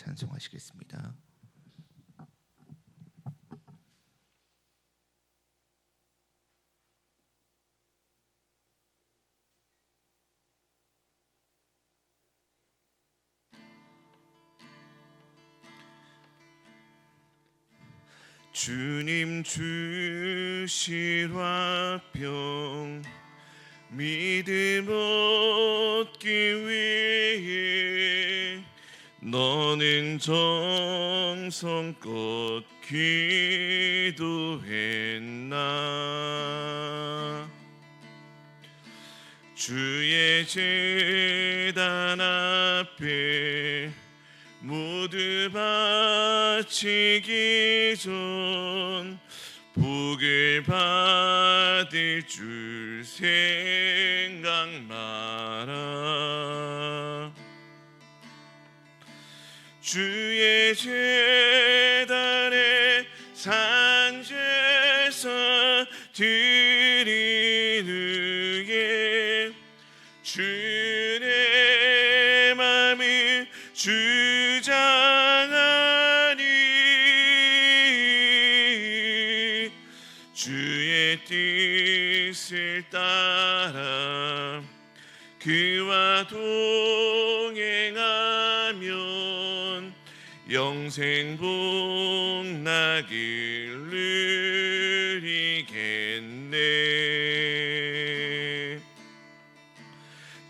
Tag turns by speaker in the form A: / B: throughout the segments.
A: 찬송하시겠습니다.
B: 주님 주실 화평 믿음 얻기 위해 너는 정성껏 기도했나. 주의 제단 앞에 모두 바치기 전 복을 받을 줄 생각 마라. 주의 제단에 산제사 드리는 게 주의 맘을 주장하니 주의 뜻을 따라 그와 동행하면 영생 복락을 누리겠네.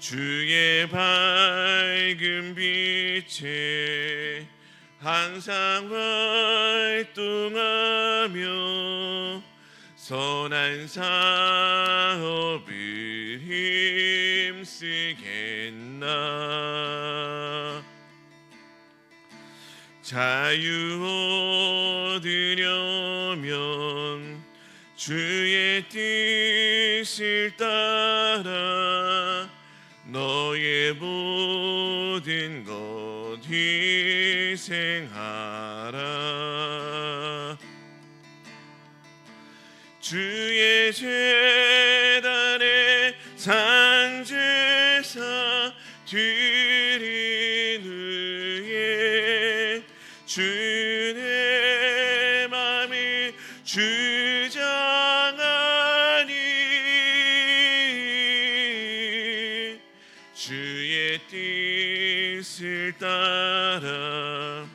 B: 주의 밝은 빛에 항상 활동하며 선한 사업을 힘쓰겠나. 자유 얻으려면 주의 뜻을 따라 너의 모든 것 희생하라. 주의 제단에 산제사 드리는 후에 주의 맘을 주장하니 주의 뜻을 따라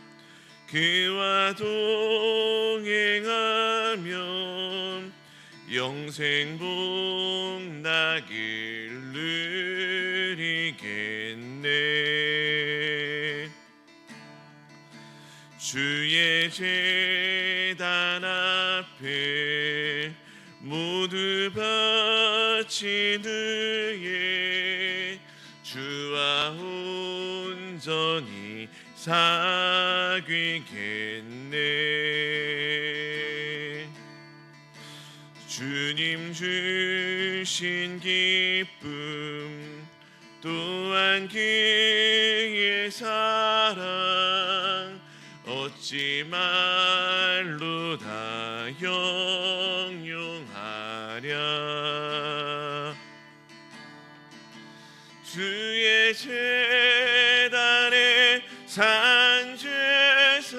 B: 그와 동행하면 영생 복락을 누리겠네. 주의 제단 앞에 모두 바친 후에 주와 온전히 사귀겠네. 주님 주신 기쁨 또한 그의 사랑 어찌 말로 다 형용하랴. 주의 제단에 산제사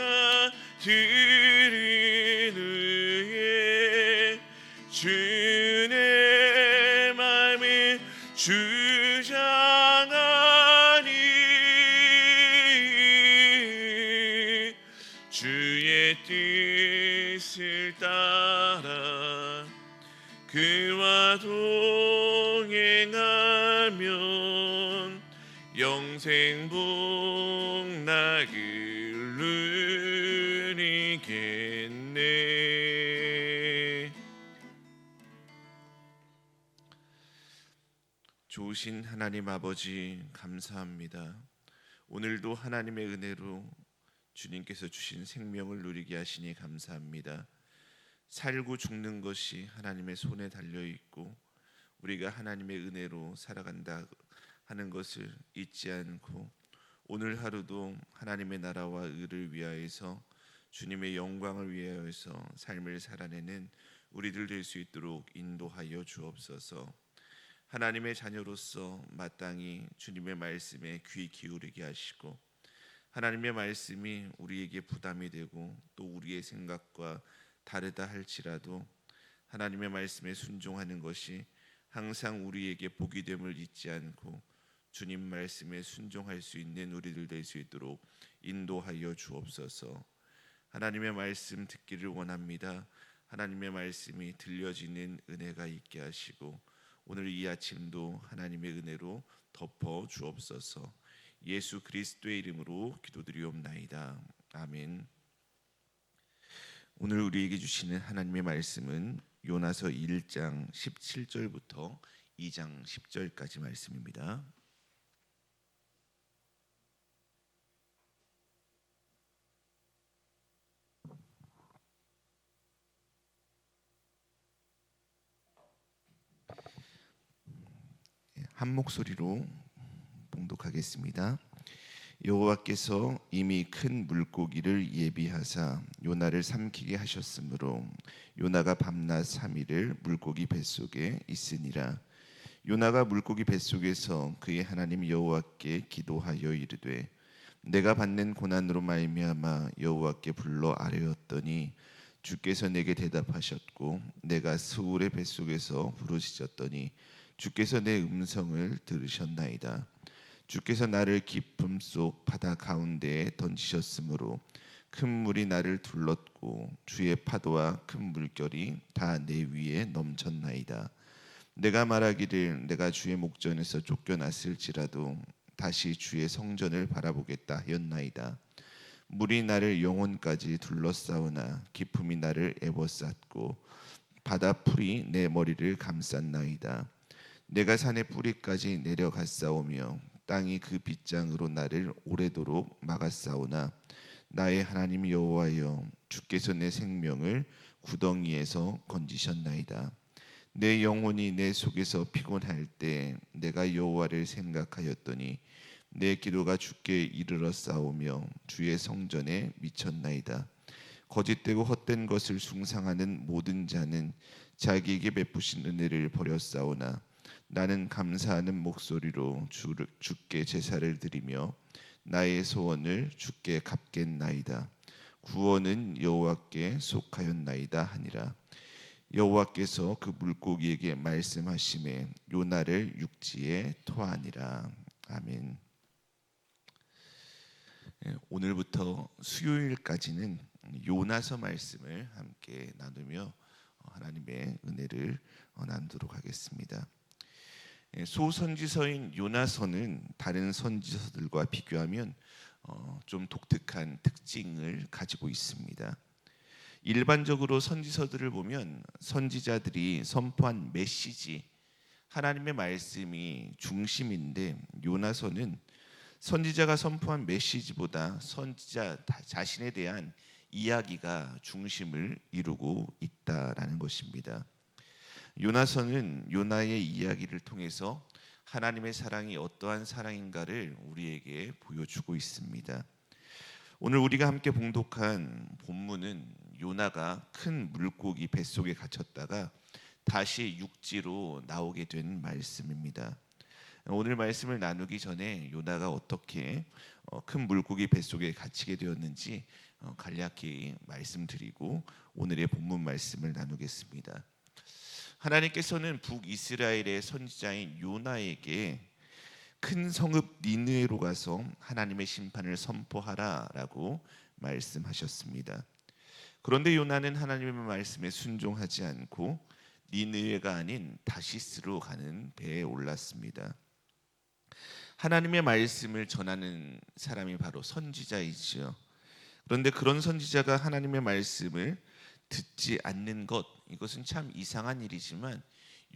B: 드리는 후에 주의 맘을 주장하니 주의 뜻을 따라 그와 동행하면 영생 복락을 누리겠네.
A: 좋으신 하나님 아버지 감사합니다. 오늘도 하나님의 은혜로 주님께서 주신 생명을 누리게 하시니 감사합니다. 살고 죽는 것이 하나님의 손에 달려 있고 우리가 하나님의 은혜로 살아간다 하는 것을 잊지 않고 오늘 하루도 하나님의 나라와 의를 위하여서 주님의 영광을 위하여서 삶을 살아내는 우리들 될 수 있도록 인도하여 주옵소서. 하나님의 자녀로서 마땅히 주님의 말씀에 귀 기울이게 하시고 하나님의 말씀이 우리에게 부담이 되고 또 우리의 생각과 다르다 할지라도 하나님의 말씀에 순종하는 것이 항상 우리에게 복이 됨을 잊지 않고 주님 말씀에 순종할 수 있는 우리들 될 수 있도록 인도하여 주옵소서. 하나님의 말씀 듣기를 원합니다. 하나님의 말씀이 들려지는 은혜가 있게 하시고 오늘 이 아침도 하나님의 은혜로 덮어 주옵소서. 예수 그리스도의 이름으로 기도드리옵나이다. 아멘. 오늘 우리에게 주시는 하나님의 말씀은 요나서 1장 17절부터 2장 10절까지 말씀입니다. 한 목소리로 봉독하겠습니다. 여호와께서 이미 큰 물고기를 예비하사 요나를 삼키게 하셨으므로 요나가 밤낮 3일을 물고기 뱃속에 있으니라. 요나가 물고기 뱃속에서 그의 하나님 여호와께 기도하여 이르되 내가 받는 고난으로 말미암아 여호와께 불러 아뢰었더니 주께서 내게 대답하셨고 내가 스울의 뱃속에서 부르짖었더니 주께서 내 음성을 들으셨나이다. 주께서 나를 깊음 속 바다 가운데에 던지셨으므로 큰 물이 나를 둘렀고 주의 파도와 큰 물결이 다 내 위에 넘쳤나이다. 내가 말하기를 내가 주의 목전에서 쫓겨났을지라도 다시 주의 성전을 바라보겠다 하였나이다. 물이 나를 영혼까지 둘러싸우나 깊음이 나를 애워쌌고 바다 풀이 내 머리를 감쌌나이다. 내가 산의 뿌리까지 내려갔사오며 땅이 그 빗장으로 나를 오래도록 막았사오나 나의 하나님 여호와여 주께서 내 생명을 구덩이에서 건지셨나이다. 내 영혼이 내 속에서 피곤할 때 내가 여호와를 생각하였더니 내 기도가 주께 이르렀사오며 주의 성전에 미쳤나이다. 거짓되고 헛된 것을 숭상하는 모든 자는 자기에게 베푸신 은혜를 버렸사오나 나는 감사하는 목소리로 주께 제사를 드리며 나의 소원을 주께 갚겠나이다. 구원은 여호와께 속하였나이다 하니라. 여호와께서 그 물고기에게 말씀하시매 요나를 육지에 토하니라. 아멘. 오늘부터 수요일까지는 요나서 말씀을 함께 나누며 하나님의 은혜를 나누도록 하겠습니다. 소선지서인 요나서는 다른 선지서들과 비교하면 좀 독특한 특징을 가지고 있습니다. 일반적으로 선지서들을 보면 선지자들이 선포한 메시지, 하나님의 말씀이 중심인데 요나서는 선지자가 선포한 메시지보다 선지자 자신에 대한 이야기가 중심을 이루고 있다라는 것입니다. 요나서는 요나의 이야기를 통해서 하나님의 사랑이 어떠한 사랑인가를 우리에게 보여주고 있습니다. 오늘 우리가 함께 봉독한 본문은 요나가 큰 물고기 뱃속에 갇혔다가 다시 육지로 나오게 된 말씀입니다. 오늘 말씀을 나누기 전에 요나가 어떻게 큰 물고기 뱃속에 갇히게 되었는지 간략히 말씀드리고 오늘의 본문 말씀을 나누겠습니다. 하나님께서는 북이스라엘의 선지자인 요나에게 큰 성읍 니느웨로 가서 하나님의 심판을 선포하라라고 말씀하셨습니다. 그런데 요나는 하나님의 말씀에 순종하지 않고 니느웨가 아닌 다시스로 가는 배에 올랐습니다. 하나님의 말씀을 전하는 사람이 바로 선지자이지요. 그런데 그런 선지자가 하나님의 말씀을 듣지 않는 것, 이것은 참 이상한 일이지만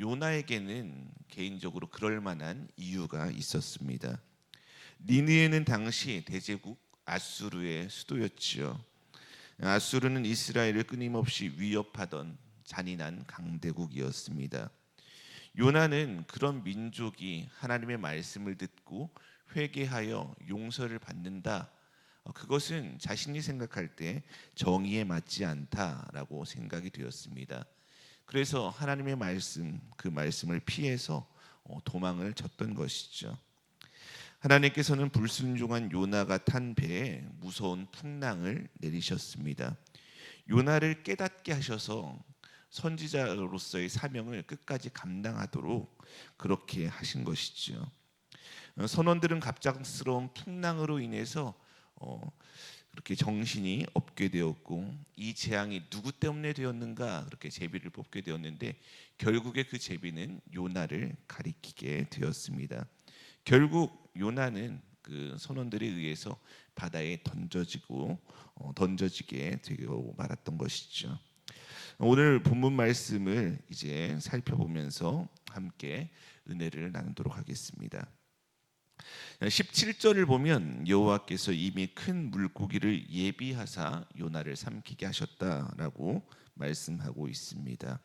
A: 요나에게는 개인적으로 그럴 만한 이유가 있었습니다. 니느웨는 당시 대제국 아수르의 수도였지요. 아수르는 이스라엘을 끊임없이 위협하던 잔인한 강대국이었습니다. 요나는 그런 민족이 하나님의 말씀을 듣고 회개하여 용서를 받는다, 그것은 자신이 생각할 때 정의에 맞지 않다라고 생각이 되었습니다. 그래서 하나님의 말씀, 그 말씀을 피해서 도망을 쳤던 것이죠. 하나님께서는 불순종한 요나가 탄 배에 무서운 풍랑을 내리셨습니다. 요나를 깨닫게 하셔서 선지자로서의 사명을 끝까지 감당하도록 그렇게 하신 것이죠. 선원들은 갑작스러운 풍랑으로 인해서 그렇게 정신이 없게 되었고, 이 재앙이 누구 때문에 되었는가 그렇게 제비를 뽑게 되었는데, 결국에 그 제비는 요나를 가리키게 되었습니다. 결국 요나는 그 선원들에 의해서 바다에 던져지게 되고 말았던 것이죠. 오늘 본문 말씀을 이제 살펴보면서 함께 은혜를 나누도록 하겠습니다. 17절을 보면 여호와께서 이미 큰 물고기를 예비하사 요나를 삼키게 하셨다라고 말씀하고 있습니다.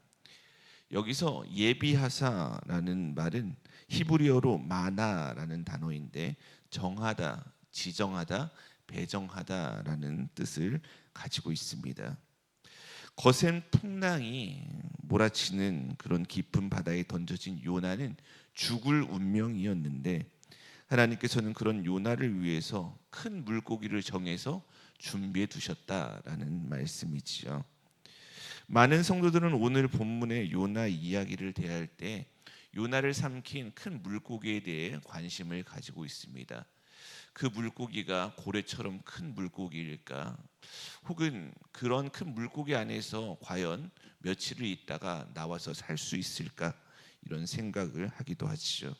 A: 여기서 예비하사라는 말은 히브리어로 마나라는 단어인데, 정하다, 지정하다, 배정하다라는 뜻을 가지고 있습니다. 거센 풍랑이 몰아치는 그런 깊은 바다에 던져진 요나는 죽을 운명이었는데, 하나님께서는 그런 요나를 위해서 큰 물고기를 정해서 준비해 두셨다라는 말씀이지요. 많은 성도들은 오늘 본문의 요나 이야기를 대할 때 요나를 삼킨 큰 물고기에 대해 관심을 가지고 있습니다. 그 물고기가 고래처럼 큰 물고기일까? 혹은 그런 큰 물고기 안에서 과연 며칠을 있다가 나와서 살 수 있을까? 이런 생각을 하기도 하지요.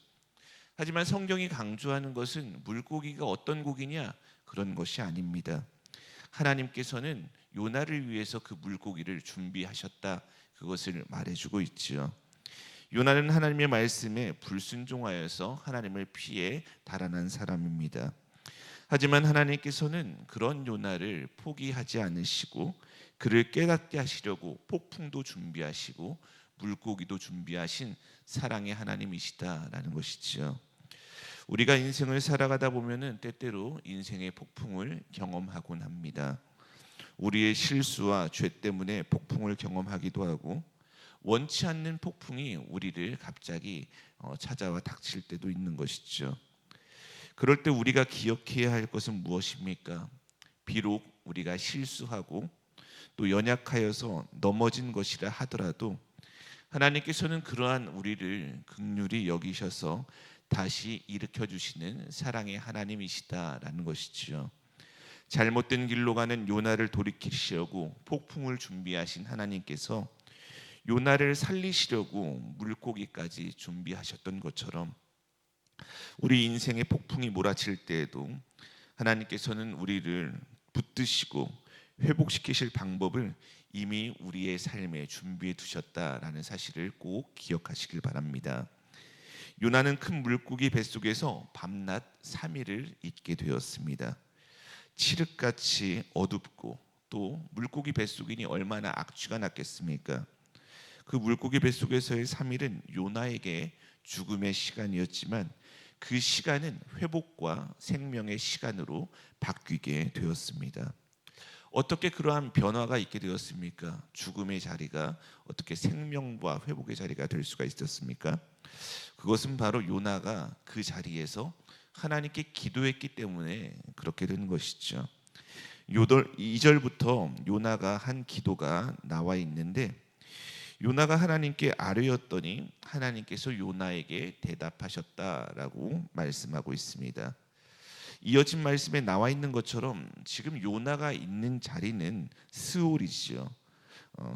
A: 하지만 성경이 강조하는 것은 물고기가 어떤 고기냐? 그런 것이 아닙니다. 하나님께서는 요나를 위해서 그 물고기를 준비하셨다, 그것을 말해주고 있지요. 요나는 하나님의 말씀에 불순종하여서 하나님을 피해 달아난 사람입니다. 하지만 하나님께서는 그런 요나를 포기하지 않으시고 그를 깨닫게 하시려고 폭풍도 준비하시고 물고기도 준비하신 사랑의 하나님이시다라는 것이지요. 우리가 인생을 살아가다 보면은 때때로 인생의 폭풍을 경험하곤 합니다. 우리의 실수와 죄 때문에 폭풍을 경험하기도 하고, 원치 않는 폭풍이 우리를 갑자기 찾아와 닥칠 때도 있는 것이죠. 그럴 때 우리가 기억해야 할 것은 무엇입니까? 비록 우리가 실수하고 또 연약하여서 넘어진 것이라 하더라도 하나님께서는 그러한 우리를 긍휼히 여기셔서 다시 일으켜 주시는 사랑의 하나님이시다라는 것이지요. 잘못된 길로 가는 요나를 돌이키시려고 폭풍을 준비하신 하나님께서 요나를 살리시려고 물고기까지 준비하셨던 것처럼, 우리 인생의 폭풍이 몰아칠 때에도 하나님께서는 우리를 붙드시고 회복시키실 방법을 이미 우리의 삶에 준비해 두셨다라는 사실을 꼭 기억하시길 바랍니다. 요나는 큰 물고기 뱃속에서 밤낮 3일을 있게 되었습니다. 칠흑같이 어둡고, 또 물고기 뱃속이니 얼마나 악취가 났겠습니까? 그 물고기 뱃속에서의 3일은 요나에게 죽음의 시간이었지만 그 시간은 회복과 생명의 시간으로 바뀌게 되었습니다. 어떻게 그러한 변화가 있게 되었습니까? 죽음의 자리가 어떻게 생명과 회복의 자리가 될 수가 있었습니까? 그것은 바로 요나가 그 자리에서 하나님께 기도했기 때문에 그렇게 된 것이죠. 2절부터 요나가 한 기도가 나와 있는데, 요나가 하나님께 아뢰었더니 하나님께서 요나에게 대답하셨다라고 말씀하고 있습니다. 이어진 말씀에 나와 있는 것처럼 지금 요나가 있는 자리는 스올이지요.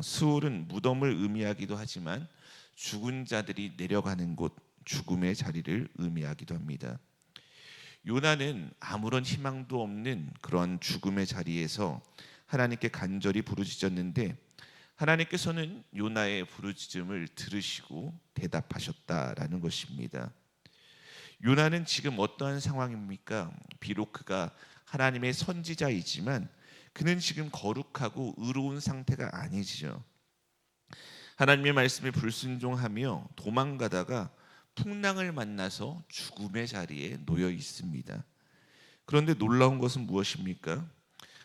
A: 스올은 무덤을 의미하기도 하지만 죽은 자들이 내려가는 곳, 죽음의 자리를 의미하기도 합니다. 요나는 아무런 희망도 없는 그런 죽음의 자리에서 하나님께 간절히 부르짖었는데, 하나님께서는 요나의 부르짖음을 들으시고 대답하셨다라는 것입니다. 요나는 지금 어떠한 상황입니까? 비록 그가 하나님의 선지자이지만 그는 지금 거룩하고 의로운 상태가 아니지요. 하나님의 말씀에 불순종하며 도망가다가 풍랑을 만나서 죽음의 자리에 놓여 있습니다. 그런데 놀라운 것은 무엇입니까?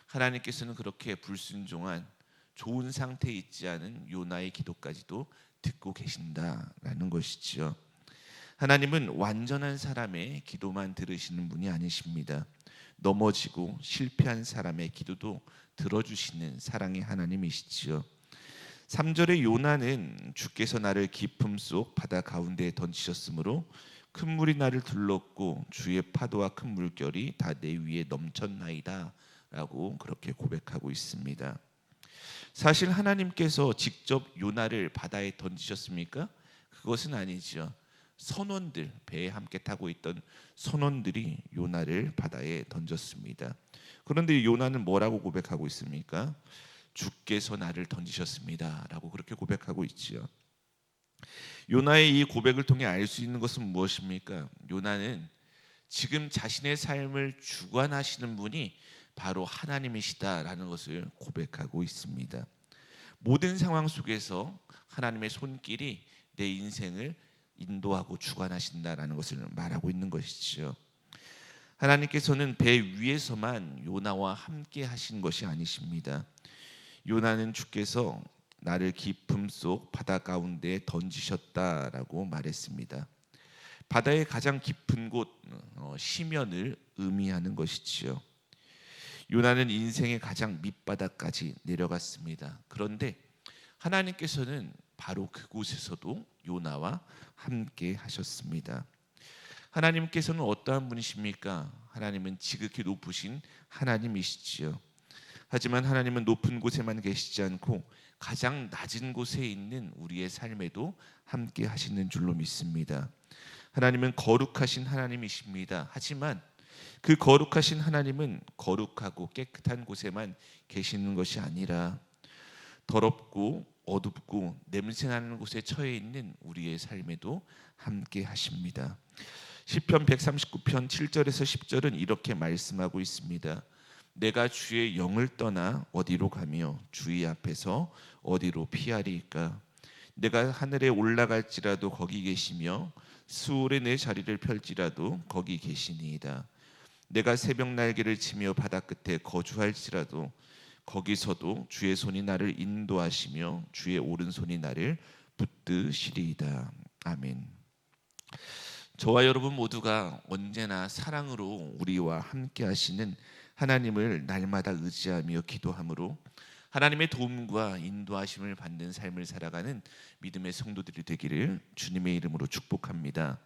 A: 하나님께서는 그렇게 불순종한 좋은 상태에 있지 않은 요나의 기도까지도 듣고 계신다라는 것이지요. 하나님은 완전한 사람의 기도만 들으시는 분이 아니십니다. 넘어지고 실패한 사람의 기도도 들어주시는 사랑의 하나님이시지요. 3절의 요나는 주께서 나를 깊음 속 바다 가운데에 던지셨으므로 큰 물이 나를 둘렀고 주의 파도와 큰 물결이 다 내 위에 넘쳤나이다 라고 그렇게 고백하고 있습니다. 사실 하나님께서 직접 요나를 바다에 던지셨습니까? 그것은 아니죠. 선원들, 배에 함께 타고 있던 선원들이 요나를 바다에 던졌습니다. 그런데 요나는 뭐라고 고백하고 있습니까? 주께서 나를 던지셨습니다 라고 그렇게 고백하고 있지요. 요나의 이 고백을 통해 알 수 있는 것은 무엇입니까? 요나는 지금 자신의 삶을 주관하시는 분이 바로 하나님이시다라는 것을 고백하고 있습니다. 모든 상황 속에서 하나님의 손길이 내 인생을 인도하고 주관하신다라는 것을 말하고 있는 것이지요. 하나님께서는 배 위에서만 요나와 함께 하신 것이 아니십니다. 요나는 주께서 나를 깊음 속 바다 가운데에 던지셨다라고 말했습니다. 바다의 가장 깊은 곳 시면을 의미하는 것이지요. 요나는 인생의 가장 밑바닥까지 내려갔습니다. 그런데 하나님께서는 바로 그곳에서도 요나와 함께 하셨습니다. 하나님께서는 어떠한 분이십니까? 하나님은 지극히 높으신 하나님이시지요. 하지만 하나님은 높은 곳에만 계시지 않고 가장 낮은 곳에 있는 우리의 삶에도 함께 하시는 줄로 믿습니다. 하나님은 거룩하신 하나님이십니다. 하지만 그 거룩하신 하나님은 거룩하고 깨끗한 곳에만 계시는 것이 아니라 더럽고 어둡고 냄새나는 곳에 처해 있는 우리의 삶에도 함께 하십니다. 시편 139편 7절에서 10절은 이렇게 말씀하고 있습니다. 내가 주의 영을 떠나 어디로 가며 주의 앞에서 어디로 피하리이까? 내가 하늘에 올라갈지라도 거기 계시며 수월에 내 자리를 펼지라도 거기 계시니이다. 내가 새벽 날개를 치며 바다 끝에 거주할지라도 거기서도 주의 손이 나를 인도하시며 주의 오른손이 나를 붙드시리이다. 아멘. 저와 여러분 모두가 언제나 사랑으로 우리와 함께 하시는 하나님을 날마다 의지하며 기도함으로 하나님의 도움과 인도하심을 받는 삶을 살아가는 믿음의 성도들이 되기를 주님의 이름으로 축복합니다.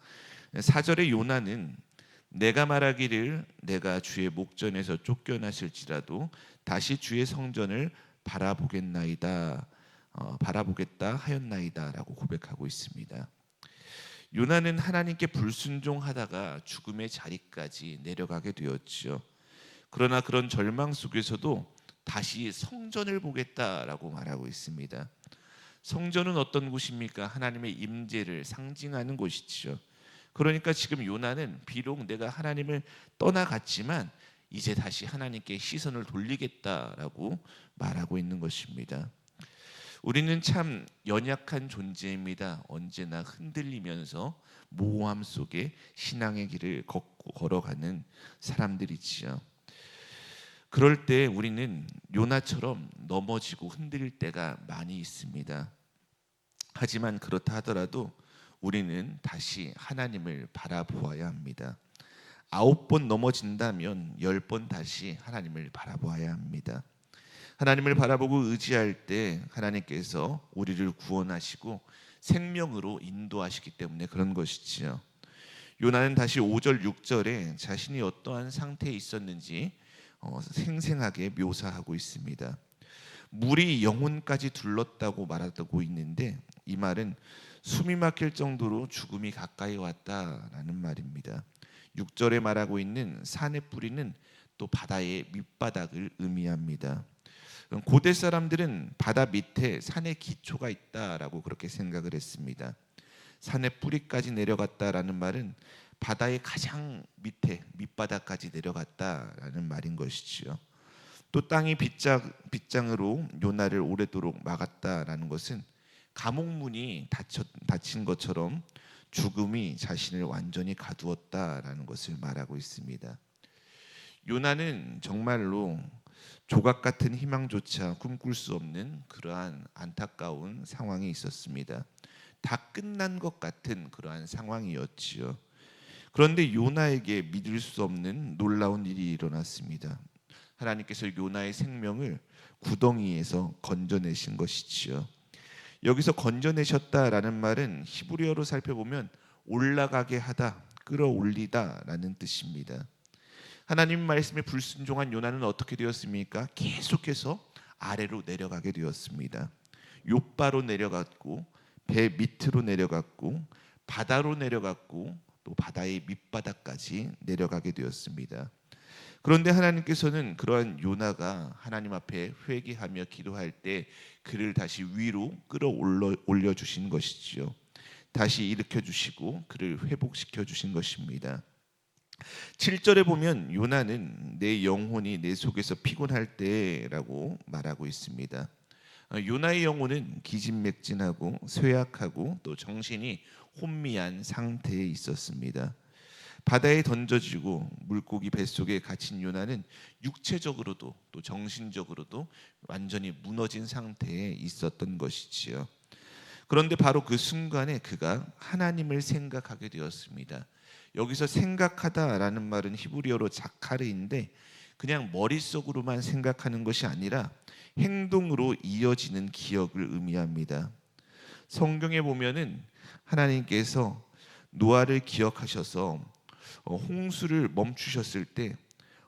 A: 4절의 요나는 내가 말하기를 내가 주의 목전에서 쫓겨났을지라도 다시 주의 성전을 바라보겠다 하였나이다라고 고백하고 있습니다. 요나는 하나님께 불순종하다가 죽음의 자리까지 내려가게 되었지요. 그러나 그런 절망 속에서도 다시 성전을 보겠다라고 말하고 있습니다. 성전은 어떤 곳입니까? 하나님의 임재를 상징하는 곳이지요. 그러니까 지금 요나는 비록 내가 하나님을 떠나갔지만 이제 다시 하나님께 시선을 돌리겠다라고 말하고 있는 것입니다. 우리는 참 연약한 존재입니다. 언제나 흔들리면서 모호함 속에 신앙의 길을 걸어가는 사람들이지요. 그럴 때 우리는 요나처럼 넘어지고 흔들릴 때가 많이 있습니다. 하지만 그렇다 하더라도 우리는 다시 하나님을 바라보아야 합니다. 9번 넘어진다면 10번 다시 하나님을 바라보아야 합니다. 하나님을 바라보고 의지할 때 하나님께서 우리를 구원하시고 생명으로 인도하시기 때문에 그런 것이지요. 요나는 다시 5절 6절에 자신이 어떠한 상태에 있었는지 생생하게 묘사하고 있습니다. 물이 영혼까지 둘렀다고 말하고 있는데 이 말은 숨이 막힐 정도로 죽음이 가까이 왔다라는 말입니다. 6절에 말하고 있는 산의 뿌리는 또 바다의 밑바닥을 의미합니다. 고대 사람들은 바다 밑에 산의 기초가 있다라고 그렇게 생각을 했습니다. 산의 뿌리까지 내려갔다라는 말은 바다의 가장 밑에 밑바닥까지 내려갔다라는 말인 것이지요. 또 땅이 빗장으로 요나를 오래도록 막았다라는 것은 감옥문이 닫힌 것처럼 죽음이 자신을 완전히 가두었다라는 것을 말하고 있습니다. 요나는 정말로 조각 같은 희망조차 꿈꿀 수 없는 그러한 안타까운 상황이 있었습니다. 다 끝난 것 같은 그러한 상황이었지요. 그런데 요나에게 믿을 수 없는 놀라운 일이 일어났습니다. 하나님께서 요나의 생명을 구덩이에서 건져내신 것이지요. 여기서 건져내셨다라는 말은 히브리어로 살펴보면 올라가게 하다, 끌어올리다라는 뜻입니다. 하나님 말씀에 불순종한 요나는 어떻게 되었습니까? 계속해서 아래로 내려가게 되었습니다. 욥바로 내려갔고, 배 밑으로 내려갔고, 바다로 내려갔고, 또 바다의 밑바닥까지 내려가게 되었습니다. 그런데 하나님께서는 그러한 요나가 하나님 앞에 회개하며 기도할 때 그를 다시 위로 끌어올려 주신 것이지요. 다시 일으켜 주시고 그를 회복시켜 주신 것입니다. 7절에 보면 요나는 내 영혼이 내 속에서 피곤할 때라고 말하고 있습니다. 요나의 영혼은 기진맥진하고 쇠약하고 또 정신이 혼미한 상태에 있었습니다. 바다에 던져지고 물고기 뱃속에 갇힌 요나는 육체적으로도 또 정신적으로도 완전히 무너진 상태에 있었던 것이지요. 그런데 바로 그 순간에 그가 하나님을 생각하게 되었습니다. 여기서 생각하다라는 말은 히브리어로 자카르인데 그냥 머릿속으로만 생각하는 것이 아니라 행동으로 이어지는 기억을 의미합니다. 성경에 보면은 하나님께서 노아를 기억하셔서 홍수를 멈추셨을 때,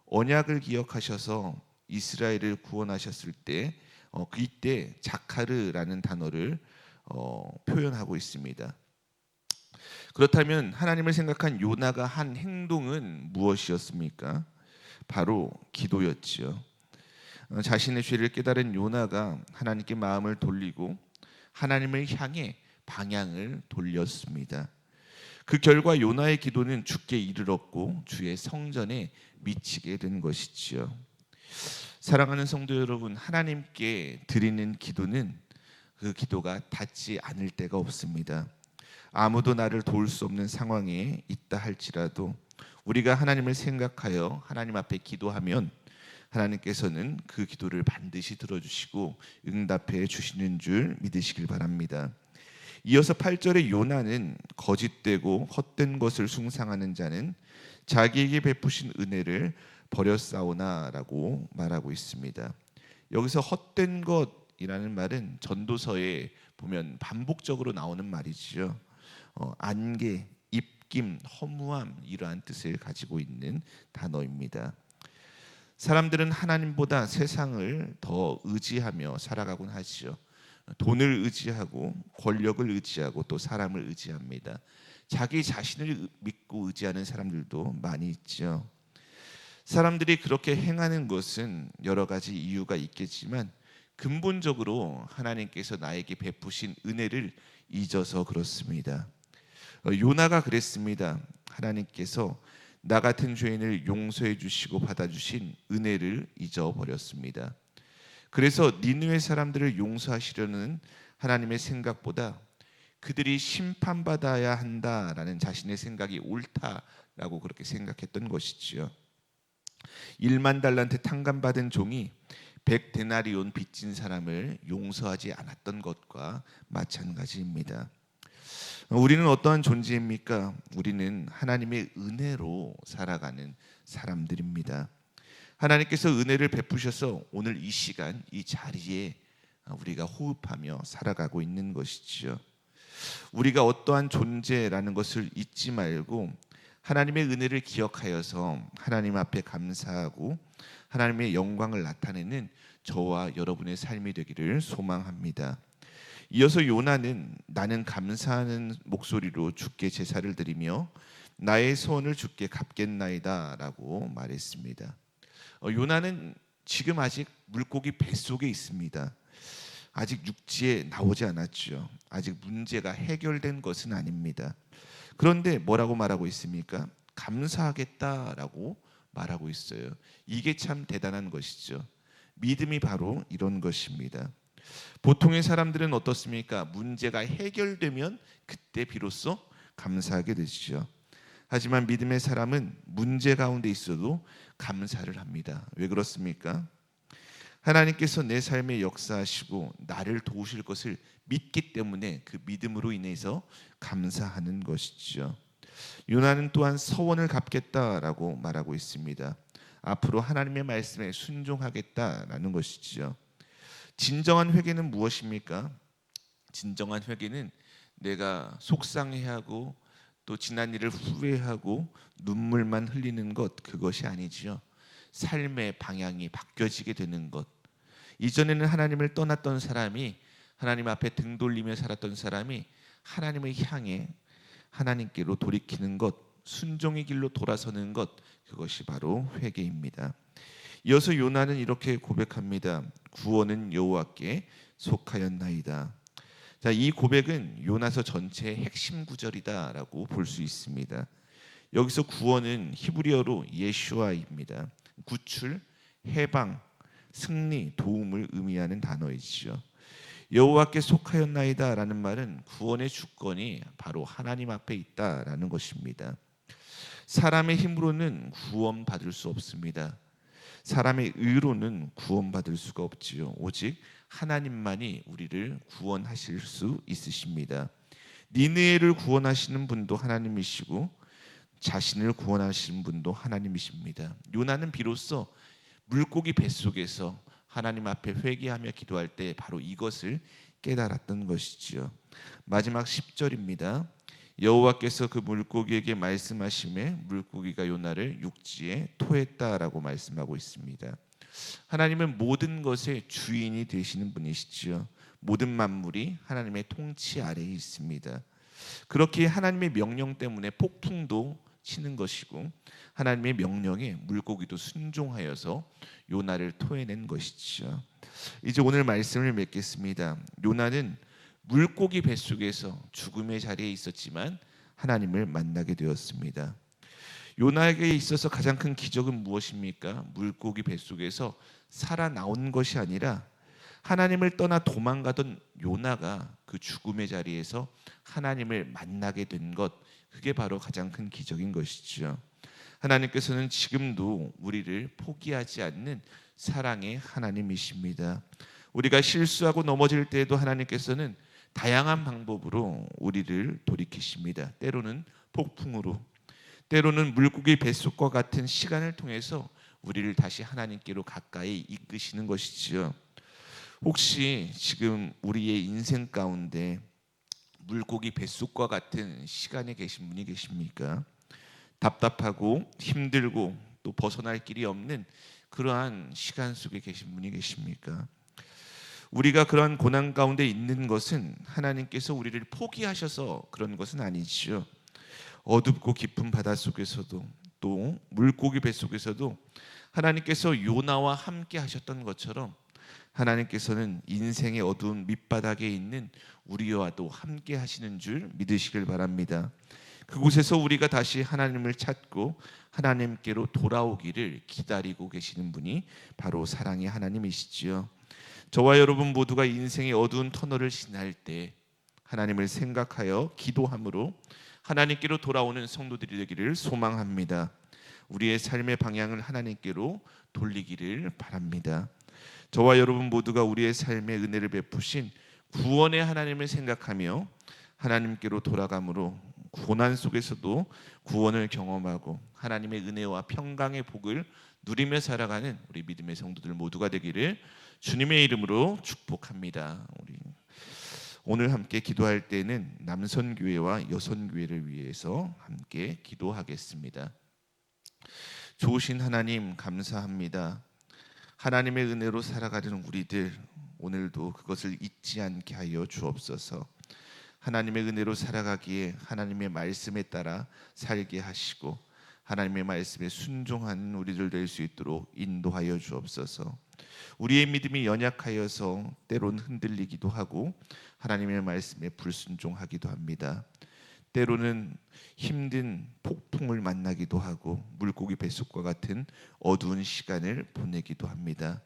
A: 언약을 기억하셔서 이스라엘을 구원하셨을 때 이때 자카르라는 단어를 표현하고 있습니다. 그렇다면 하나님을 생각한 요나가 한 행동은 무엇이었습니까? 바로 기도였지요. 자신의 죄를 깨달은 요나가 하나님께 마음을 돌리고 하나님을 향해 방향을 돌렸습니다. 그 결과 요나의 기도는 주께 이르렀고 주의 성전에 미치게 된 것이지요. 사랑하는 성도 여러분, 하나님께 드리는 기도는 그 기도가 닿지 않을 때가 없습니다. 아무도 나를 도울 수 없는 상황에 있다 할지라도 우리가 하나님을 생각하여 하나님 앞에 기도하면 하나님께서는 그 기도를 반드시 들어주시고 응답해 주시는 줄 믿으시길 바랍니다. 이어서 8절에 요나는 거짓되고 헛된 것을 숭상하는 자는 자기에게 베푸신 은혜를 버렸사오나라고 말하고 있습니다. 여기서 헛된 것이라는 말은 전도서에 보면 반복적으로 나오는 말이지요. 안개, 입김, 허무함 이러한 뜻을 가지고 있는 단어입니다. 사람들은 하나님보다 세상을 더 의지하며 살아가곤 하지요. 돈을 의지하고 권력을 의지하고 또 사람을 의지합니다. 자기 자신을 믿고 의지하는 사람들도 많이 있죠. 사람들이 그렇게 행하는 것은 여러 가지 이유가 있겠지만 근본적으로 하나님께서 나에게 베푸신 은혜를 잊어서 그렇습니다. 요나가 그랬습니다. 하나님께서 나 같은 죄인을 용서해 주시고 받아주신 은혜를 잊어버렸습니다. 그래서 니느웨 사람들을 용서하시려는 하나님의 생각보다 그들이 심판받아야 한다라는 자신의 생각이 옳다라고 그렇게 생각했던 것이지요. 1만 달란트 탕감받은 종이 100데나리온 빚진 사람을 용서하지 않았던 것과 마찬가지입니다. 우리는 어떠한 존재입니까? 우리는 하나님의 은혜로 살아가는 사람들입니다. 하나님께서 은혜를 베푸셔서 오늘 이 시간 이 자리에 우리가 호흡하며 살아가고 있는 것이지요. 우리가 어떠한 존재라는 것을 잊지 말고 하나님의 은혜를 기억하여서 하나님 앞에 감사하고 하나님의 영광을 나타내는 저와 여러분의 삶이 되기를 소망합니다. 이어서 요나는 나는 감사하는 목소리로 주께 제사를 드리며 나의 소원을 주께 갚겠나이다 라고 말했습니다. 요나는 지금 아직 물고기 뱃속에 있습니다. 아직 육지에 나오지 않았죠. 아직 문제가 해결된 것은 아닙니다. 그런데 뭐라고 말하고 있습니까? 감사하겠다라고 말하고 있어요. 이게 참 대단한 것이죠. 믿음이 바로 이런 것입니다. 보통의 사람들은 어떻습니까? 문제가 해결되면 그때 비로소 감사하게 되시죠. 하지만 믿음의 사람은 문제 가운데 있어도 감사를 합니다. 왜 그렇습니까? 하나님께서 내 삶에 역사하시고 나를 도우실 것을 믿기 때문에 그 믿음으로 인해서 감사하는 것이죠. 요나는 또한 서원을 갚겠다라고 말하고 있습니다. 앞으로 하나님의 말씀에 순종하겠다라는 것이죠. 진정한 회개는 무엇입니까? 진정한 회개는 내가 속상해하고 또 지난 일을 후회하고 눈물만 흘리는 것, 그것이 아니지요. 삶의 방향이 바뀌어지게 되는 것. 이전에는 하나님을 떠났던 사람이, 하나님 앞에 등 돌리며 살았던 사람이 하나님을 향해 하나님께로 돌이키는 것, 순종의 길로 돌아서는 것, 그것이 바로 회개입니다. 이어서 요나는 이렇게 고백합니다. 구원은 여호와께 속하였나이다. 자, 이 고백은 요나서 전체의 핵심 구절이다라고 볼 수 있습니다. 여기서 구원은 히브리어로 예슈아입니다. 구출, 해방, 승리, 도움을 의미하는 단어이죠. 여호와께 속하였나이다라는 말은 구원의 주권이 바로 하나님 앞에 있다라는 것입니다. 사람의 힘으로는 구원받을 수 없습니다. 사람의 의로는 구원받을 수가 없지요. 오직 하나님만이 우리를 구원하실 수 있으십니다. 니느웨를 구원하시는 분도 하나님이시고 자신을 구원하시는 분도 하나님이십니다. 요나는 비로소 물고기 뱃속에서 하나님 앞에 회개하며 기도할 때 바로 이것을 깨달았던 것이지요. 마지막 10절입니다. 여호와께서 그 물고기에게 말씀하시매 물고기가 요나를 육지에 토했다라고 말씀하고 있습니다. 하나님은 모든 것의 주인이 되시는 분이시지요. 모든 만물이 하나님의 통치 아래에 있습니다. 그렇게 하나님의 명령 때문에 폭풍도 치는 것이고 하나님의 명령에 물고기도 순종하여서 요나를 토해낸 것이죠. 이제 오늘 말씀을 맺겠습니다. 요나는 물고기 뱃속에서 죽음의 자리에 있었지만 하나님을 만나게 되었습니다. 요나에게 있어서 가장 큰 기적은 무엇입니까? 물고기 뱃속에서 살아나온 것이 아니라 하나님을 떠나 도망가던 요나가 그 죽음의 자리에서 하나님을 만나게 된 것, 그게 바로 가장 큰 기적인 것이죠. 하나님께서는 지금도 우리를 포기하지 않는 사랑의 하나님이십니다. 우리가 실수하고 넘어질 때에도 하나님께서는 다양한 방법으로 우리를 돌이키십니다. 때로는 폭풍으로, 때로는 물고기 뱃속과 같은 시간을 통해서 우리를 다시 하나님께로 가까이 이끄시는 것이지요. 혹시 지금 우리의 인생 가운데 물고기 뱃속과 같은 시간에 계신 분이 계십니까? 답답하고 힘들고 또 벗어날 길이 없는 그러한 시간 속에 계신 분이 계십니까? 우리가 그러한 고난 가운데 있는 것은 하나님께서 우리를 포기하셔서 그런 것은 아니지요. 어둡고 깊은 바다 속에서도 또 물고기 뱃속에서도 하나님께서 요나와 함께 하셨던 것처럼 하나님께서는 인생의 어두운 밑바닥에 있는 우리와도 함께 하시는 줄 믿으시길 바랍니다. 그곳에서 우리가 다시 하나님을 찾고 하나님께로 돌아오기를 기다리고 계시는 분이 바로 사랑의 하나님이시지요. 저와 여러분 모두가 인생의 어두운 터널을 지날 때 하나님을 생각하여 기도함으로 하나님께로 돌아오는 성도들이 되기를 소망합니다. 우리의 삶의 방향을 하나님께로 돌리기를 바랍니다. 저와 여러분 모두가 우리의 삶에 은혜를 베푸신 구원의 하나님을 생각하며 하나님께로 돌아감으로 고난 속에서도 구원을 경험하고 하나님의 은혜와 평강의 복을 누리며 살아가는 우리 믿음의 성도들 모두가 되기를 주님의 이름으로 축복합니다. 우리 오늘 함께 기도할 때는 남선교회와 여선교회를 위해서 함께 기도하겠습니다. 좋으신 하나님 감사합니다. 하나님의 은혜로 살아가는 우리들 오늘도 그것을 잊지 않게 하여 주옵소서. 하나님의 은혜로 살아가기에 하나님의 말씀에 따라 살게 하시고 하나님의 말씀에 순종하는 우리들 될 수 있도록 인도하여 주옵소서. 우리의 믿음이 연약하여서 때론 흔들리기도 하고 하나님의 말씀에 불순종하기도 합니다. 때로는 힘든 폭풍을 만나기도 하고 물고기 뱃속과 같은 어두운 시간을 보내기도 합니다.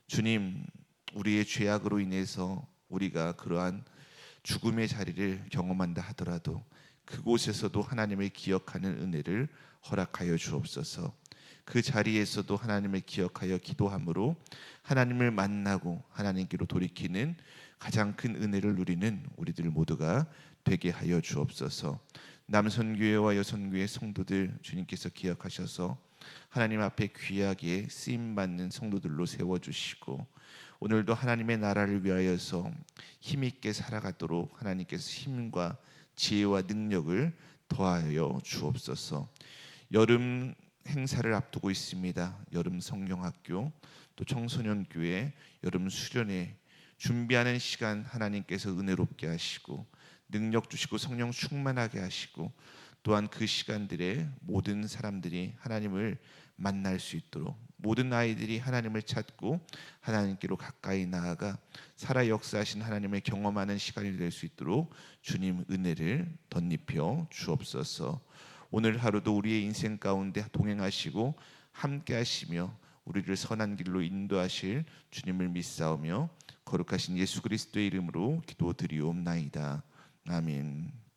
A: 주님, 우리의 죄악으로 인해서 우리가 그러한 죽음의 자리를 경험한다 하더라도 그곳에서도 하나님을 기억하는 은혜를 허락하여 주옵소서. 그 자리에서도 하나님을 기억하여 기도함으로 하나님을 만나고 하나님께로 돌이키는 가장 큰 은혜를 누리는 우리들 모두가 되게 하여 주옵소서. 남선교회와 여선교회 성도들 주님께서 기억하셔서 하나님 앞에 귀하게 쓰임받는 성도들로 세워주시고, 오늘도 하나님의 나라를 위하여서 힘있게 살아가도록 하나님께서 힘과 지혜와 능력을 더하여 주옵소서. 여름 행사를 앞두고 있습니다. 여름 성경학교, 또 청소년 교회 여름 수련회 준비하는 시간 하나님께서 은혜롭게 하시고 능력 주시고 성령 충만하게 하시고, 또한 그 시간들에 모든 사람들이 하나님을 만날 수 있도록, 모든 아이들이 하나님을 찾고 하나님께로 가까이 나아가 살아 역사하신 하나님을 경험하는 시간이 될 수 있도록 주님 은혜를 덧입혀 주옵소서. 오늘 하루도 우리의 인생 가운데 동행하시고 함께 하시며 우리를 선한 길로 인도하실 주님을 믿사오며 거룩하신 예수 그리스도의 이름으로 기도드리옵나이다. 아멘.